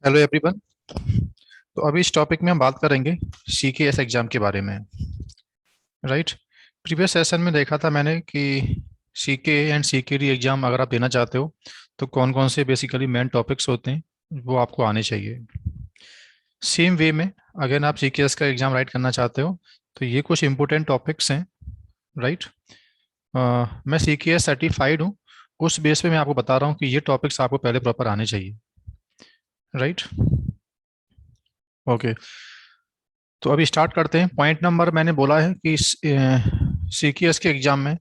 Hello everyone. तो अभी इस टॉपिक में हम बात करेंगे सीकेएस एग्जाम के बारे में। राइट। प्रीवियस सेशन में देखा था मैंने कि सीके एंड सीकेडी एग्जाम अगर आप देना चाहते हो तो कौन कौन से बेसिकली मेन टॉपिक्स होते हैं वो आपको आने चाहिए। सेम वे में अगर आप सीकेएस का एग्जाम राइट करना चाहते हो तो ये कुछ इंपॉर्टेंट टॉपिक्स हैं। राइट। मैं सीकेएस सर्टिफाइड हूँ। उस बेस पे मैं आपको बता रहा हूँ कि ये टॉपिक्स आपको पहले प्रॉपर आने चाहिए। राइट। ओके। तो अभी स्टार्ट करते हैं। पॉइंट नंबर मैंने बोला है कि सीकेएस के एग्जाम में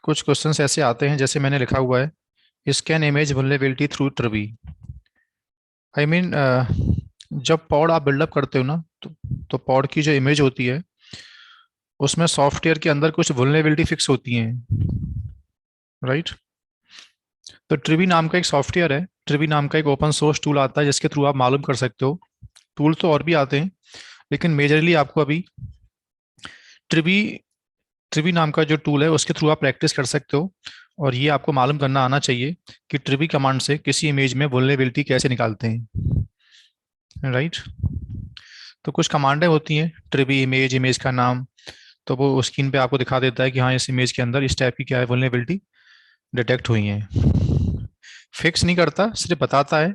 कुछ क्वेश्चंस ऐसे आते हैं जैसे मैंने लिखा हुआ है, scan image vulnerability through Trivy. I mean जब पॉड आप बिल्डअप करते हो ना तो पॉड की जो इमेज होती है उसमें सॉफ्टवेयर के अंदर कुछ वल्नरेबिलिटी फिक्स होती हैं। राइट। तो ट्रिवी नाम का एक सॉफ्टवेयर है, ट्रिवी नाम का एक ओपन सोर्स टूल आता है जिसके थ्रू आप मालूम कर सकते हो। टूल तो और भी आते हैं लेकिन मेजरली आपको अभी ट्रिवी ट्रिवी नाम का जो टूल है उसके थ्रू आप प्रैक्टिस कर सकते हो। और ये आपको मालूम करना आना चाहिए कि ट्रिवी कमांड से किसी इमेज में वल्नरेबिलिटी कैसे निकालते हैं। राइट। तो कुछ कमांडें होती हैं, ट्रिवी इमेज, इमेज का नाम, तो वो स्क्रीन पे आपको दिखा देता है कि हाँ इस इमेज के अंदर इस टाइप की क्या है वल्नरेबिलिटी डिटेक्ट हुई है। फिक्स नहीं करता, सिर्फ बताता है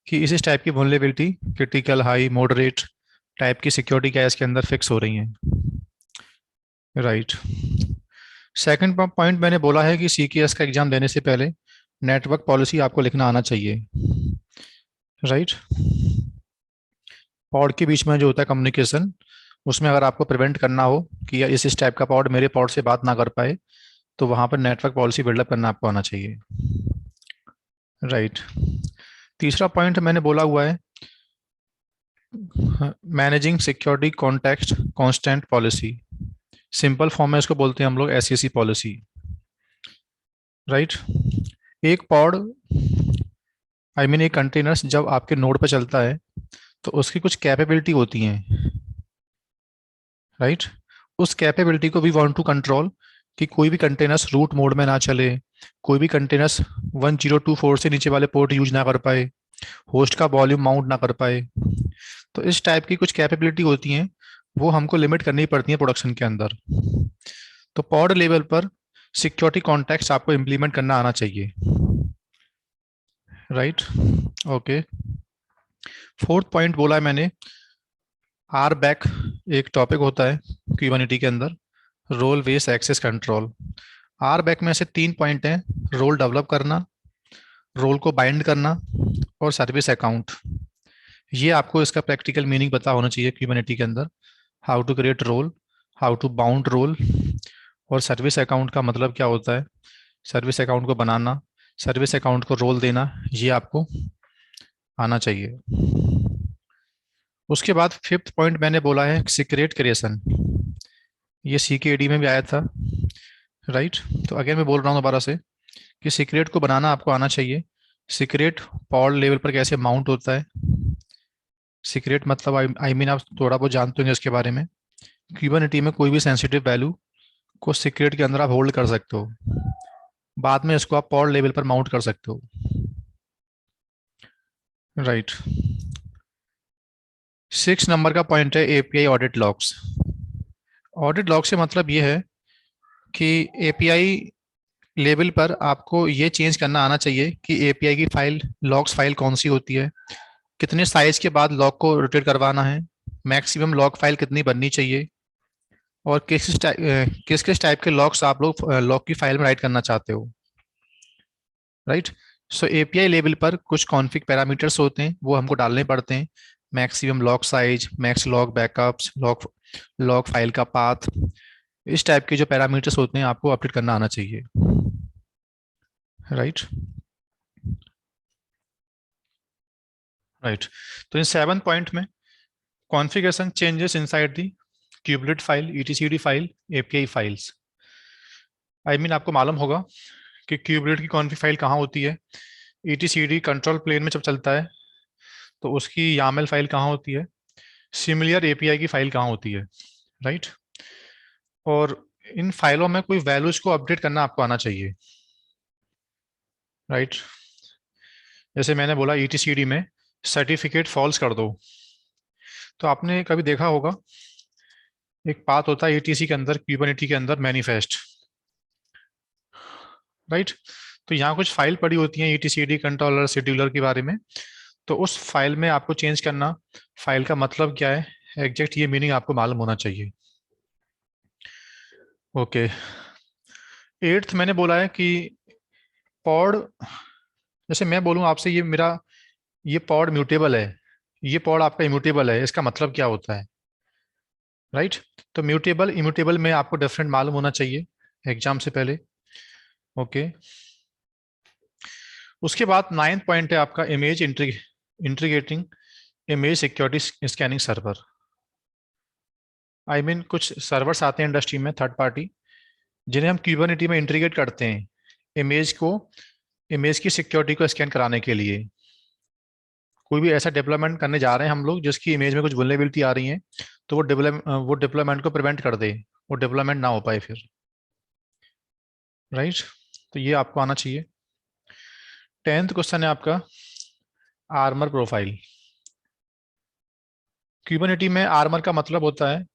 कि इस टाइप की vulnerability critical, high, moderate type की सिक्योरिटी क्या इसके अंदर फिक्स हो रही है। राइट। सेकंड पॉइंट मैंने बोला है कि सीकेएस का एग्जाम देने से पहले नेटवर्क पॉलिसी आपको लिखना आना चाहिए। राइट। पॉड के बीच में जो होता है कम्युनिकेशन, उसमें अगर आपको प्रिवेंट करना हो कि या इस टाइप का पॉड मेरे पॉड से बात ना कर पाए तो वहां पर नेटवर्क पॉलिसी बिल्डअप करना आपको आना चाहिए। राइट। तीसरा पॉइंट मैंने बोला हुआ है managing security context constant policy. Simple form में इसको बोलते हैं हम लोग एससीसी पॉलिसी। राइट। एक पॉड, आई मीन एक कंटेनर्स जब आपके नोड पर चलता है तो उसकी कुछ कैपेबिलिटी होती हैं। राइट। उस कैपेबिलिटी को वी वांट टू कंट्रोल कि कोई भी कंटेनर्स रूट मोड में ना चले, कोई भी कंटेनर्स 1024 से नीचे वाले पोर्ट यूज ना कर पाए, होस्ट का वॉल्यूम माउंट ना कर पाए। तो इस टाइप की कुछ कैपेबिलिटी होती हैं, वो हमको लिमिट करनी पड़ती है प्रोडक्शन के अंदर। तो पॉड लेवल पर सिक्योरिटी कॉन्टेक्स्ट आपको इम्प्लीमेंट करना आना चाहिए। राइट। ओके। फोर्थ पॉइंट बोला है मैंने आर बैक, एक टॉपिक होता है क्यूबरनेटी के अंदर, role based access control. RBAC में से तीन पॉइंट हैं, रोल डेवलप करना, रोल को बाइंड करना और सर्विस अकाउंट। ये आपको इसका प्रैक्टिकल मीनिंग पता होना चाहिए क्यूबरनेटी के अंदर। How to create role, how to bound role, और सर्विस अकाउंट का मतलब क्या होता है, सर्विस अकाउंट को बनाना, सर्विस अकाउंट को रोल देना, ये आपको आना चाहिए। उसके बाद फिफ्थ पॉइंट मैंने बोला है सीक्रेट क्रिएशन। ये सीकेडी में भी आया था। राइट। तो अगेन मैं बोल रहा हूँ दोबारा से कि सीक्रेट को बनाना आपको आना चाहिए। सीक्रेट पॉड लेवल पर कैसे माउंट होता है, सीक्रेट मतलब आई मीन आप थोड़ा बहुत जानते होंगे इसके बारे में। क्यूबरनेटी में कोई भी सेंसिटिव वैल्यू को सीक्रेट के अंदर आप होल्ड कर सकते हो, बाद में इसको आप पॉड लेवल पर माउंट कर सकते हो। राइट। सिक्स नंबर का पॉइंट है API audit logs. Audit log से मतलब ये है कि एपीआई लेवल पर आपको ये चेंज करना आना चाहिए कि एपीआई की फाइल, लॉग्स फाइल कौन सी होती है, कितने साइज के बाद लॉग को रोटेट करवाना है, मैक्सिमम लॉग फाइल कितनी बननी चाहिए, और किस किस टाइप के लॉग्स आप लोग लॉग की फाइल में राइट करना चाहते हो। राइट। सो एपीआई लेवल पर कुछ कॉन्फ़िग पैरामीटर्स होते हैं, वो हमको डालने पड़ते हैं। Maximum log size, max log backups, log log file का पाथ, इस टाइप के जो पैरामीटर्स होते हैं आपको अपडेट करना आना चाहिए। राइट। राइट। तो इन सेवन पॉइंट में configuration changes inside the kubelet file, ETCD file, API files. I mean आपको मालूम होगा कि क्यूबलेट की कॉन्फ़िग फाइल कहाँ होती है, ईटीसीडी कंट्रोल प्लेन में जब चलता है तो उसकी यामल फाइल कहाँ होती है, सिमिलर एपीआई की फाइल कहाँ होती है। राइट। और इन फाइलों में कोई वैल्यूज को अपडेट करना आपको आना चाहिए। राइट। जैसे मैंने बोला ईटीसीडी में सर्टिफिकेट फॉल्स कर दो। तो आपने कभी देखा होगा, एक पाथ होता है एटीसी के अंदर, क्यूबरनेटी के अंदर मैनिफेस्ट, राइट। तो यहाँ कुछ फाइल पड़ी होती हैं ईटीसीडी कंट्रोलर शेड्यूलर के बारे में। तो उस फाइल में आपको चेंज करना, फाइल का मतलब क्या है, एग्जैक्ट ये मीनिंग आपको मालूम होना चाहिए। ओके। एट्थ मैंने बोला है कि पॉड, जैसे मैं बोलूँ आपसे ये मेरा, ये पॉड म्यूटेबल है, ये पॉड आपका इम्यूटेबल है, इसका मतलब क्या होता है, राइट। तो म्यूटेबल इम्यूटेबल में आपको डिफरेंट मालूम होना चाहिए एग्जाम से पहले। ओके। उसके बाद नाइन्थ पॉइंट है आपका image integrating image security scanning server. कुछ सर्वर्स आते हैं इंडस्ट्री में थर्ड पार्टी, जिन्हें हम क्यूबरनेटी में इंटीग्रेट करते हैं इमेज को, इमेज की सिक्योरिटी को स्कैन कराने के लिए। कोई भी ऐसा डेवलपमेंट करने जा रहे हैं हम लोग जिसकी इमेज में कुछ वल्नरेबिलिटी आ रही है, तो वो डेवलपमेंट को प्रिवेंट कर दे, वो डेवलपमेंट ना हो पाए फिर, राइट। तो ये आपको आना चाहिए। टेंथ क्वेश्चन है आपका आर्मर प्रोफाइल। क्यूबरनेटी में आर्मर का मतलब होता है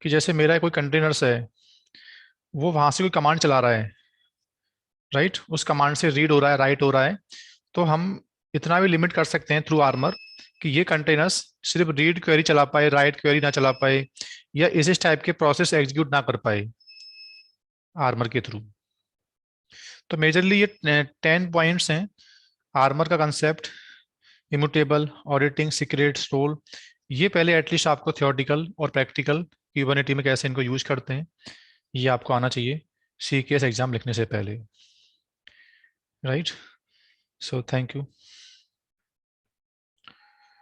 कि जैसे मेरा कोई कंटेनर्स है, वो वहां से कोई कमांड चला रहा है, राइट, उस कमांड से रीड हो रहा है, राइट हो रहा है, तो हम इतना भी लिमिट कर सकते हैं थ्रू आर्मर कि ये कंटेनर्स सिर्फ रीड क्वेरी चला पाए, राइट क्वेरी ना चला पाए, या इस टाइप के प्रोसेस एग्जीक्यूट ना कर पाए आर्मर के थ्रू। तो मेजरली ये 10 पॉइंट्स हैं आर्मर का concept, immutable, auditing, secrets, role. ये पहले एटलीस्ट आपको थियोरटिकल और प्रैक्टिकल क्यूबरनेटी में कैसे इनको यूज करते हैं, ये आपको आना चाहिए सीकेएस एग्जाम लिखने से पहले, राइट। So thank you.